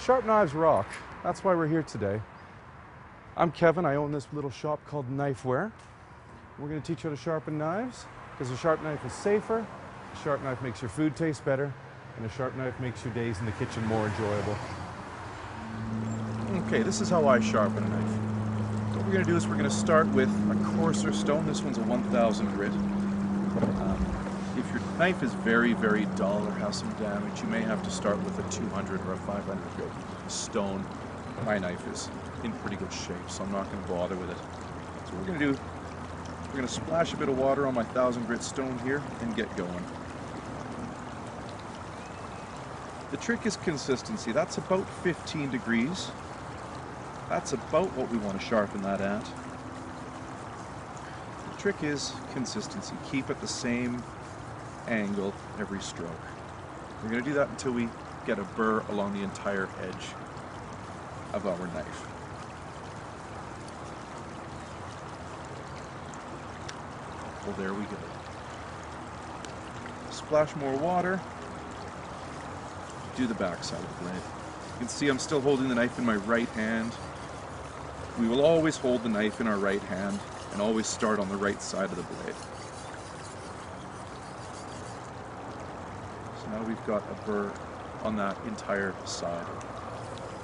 Sharp knives rock. That's why we're here today. I'm Kevin. I own this little shop called Knifewear. We're going to teach you how to sharpen knives because a sharp knife is safer, a sharp knife makes your food taste better, and a sharp knife makes your days in the kitchen more enjoyable. Okay, this is how I sharpen a knife. What we're going to do is we're going to start with a coarser stone. This one's a 1000 grit. If your knife is very, very dull or has some damage, you may have to start with a 200 or a 500 grit stone. My knife is in pretty good shape, so I'm not going to bother with it. So what we're going to do, we're going to splash a bit of water on my 1000 grit stone here and get going. The trick is consistency. That's about 15 degrees. That's about what we want to sharpen that at. The trick is consistency. Keep it the same angle every stroke. We're going to do that until we get a burr along the entire edge of our knife. Well, there we go. Splash more water. Do the back side of the blade. You can see I'm still holding the knife in my right hand. We will always hold the knife in our right hand and always start on the right side of the blade. So now we've got a burr on that entire side.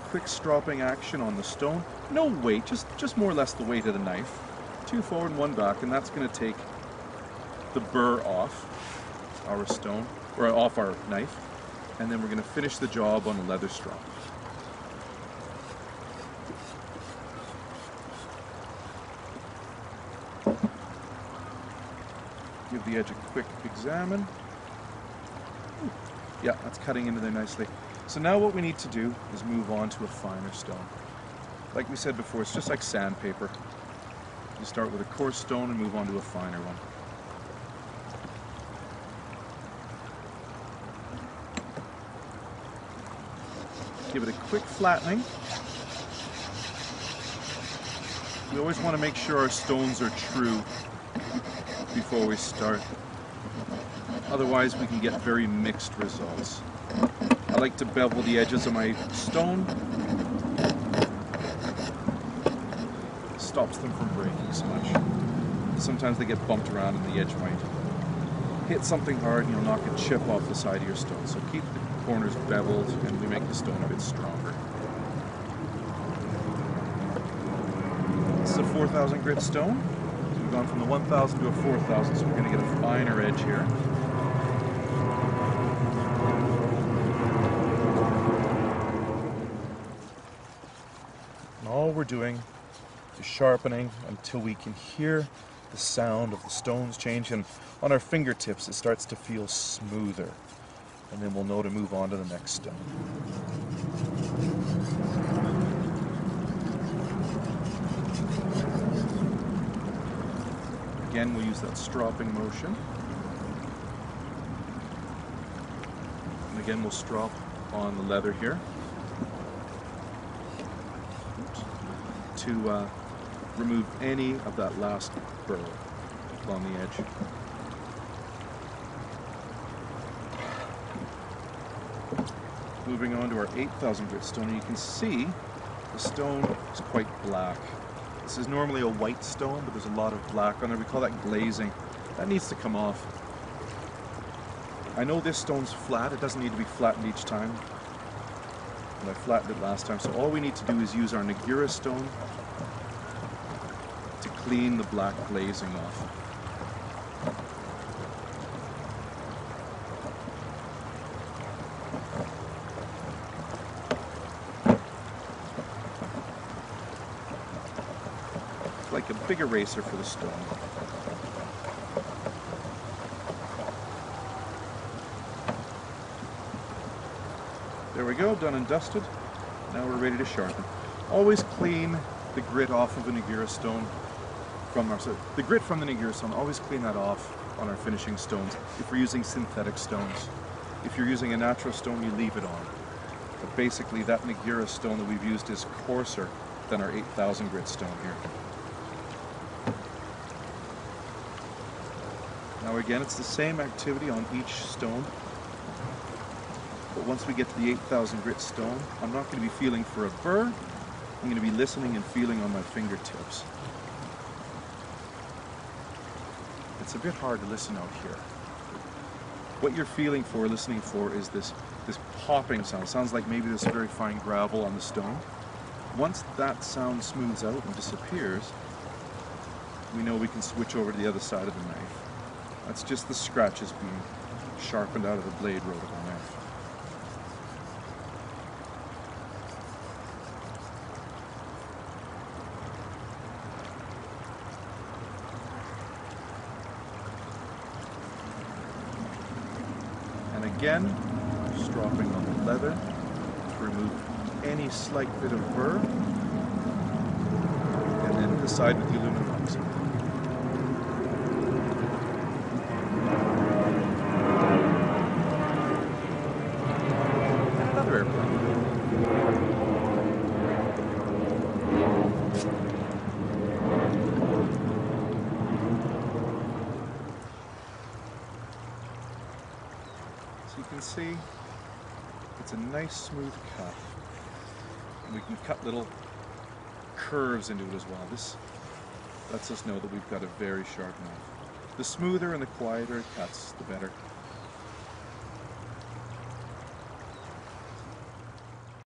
Quick stropping action on the stone. No weight, just more or less the weight of the knife. 2 forward and 1 back, and that's going to take the burr off our stone, or off our knife. And then we're going to finish the job on the leather strop. Give the edge a quick examine. Yeah, that's cutting into there nicely. So now what we need to do is move on to a finer stone. Like we said before, it's just like sandpaper. You start with a coarse stone and move on to a finer one. Give it a quick flattening. We always want to make sure our stones are true before we start. Otherwise we can get very mixed results. I like to bevel the edges of my stone. It stops them from breaking so much. Sometimes they get bumped around and the edge might hit something hard and you'll knock a chip off the side of your stone. So keep the corners beveled and we make the stone a bit stronger. This is a 4000 grit stone. So we've gone from the 1000 to a 4000, so we're going to get a finer edge here. And all we're doing is sharpening until we can hear the sound of the stones change, and on our fingertips it starts to feel smoother. And then we'll know to move on to the next stone. Again, we'll use that stropping motion. And again, we'll strop on the leather here to remove any of that last burr along the edge. Moving on to our 8000 grit stone, and you can see the stone is quite black. This is normally a white stone, but there's a lot of black on there. We call that glazing. That needs to come off. I know this stone's flat. It doesn't need to be flattened each time. But I flattened it last time. So all we need to do is use our nagira stone to clean the black glazing off. Like a big eraser for the stone. There we go, done and dusted. Now we're ready to sharpen. Always clean the grit off of a nagira stone from our, the grit from the nagira stone, always clean that off on our finishing stones if we're using synthetic stones. If you're using a natural stone, you leave it on. But basically that nagira stone that we've used is coarser than our 8000 grit stone here. Now again, it's the same activity on each stone. But once we get to the 8,000 grit stone, I'm not going to be feeling for a burr. I'm going to be listening and feeling on my fingertips. It's a bit hard to listen out here. What you're feeling for, listening for, is this popping sound. It sounds like maybe there's very fine gravel on the stone. Once that sound smooths out and disappears, we know we can switch over to the other side of the knife. That's just the scratches being sharpened out of the blade road of the knife. And again, stropping on the leather to remove any slight bit of burr, and then the side with the aluminum oxide. And another airplane. So you can see it's a nice smooth cut. And we can cut little curves into it as well. This lets us know that we've got a very sharp knife. The smoother and the quieter it cuts, the better.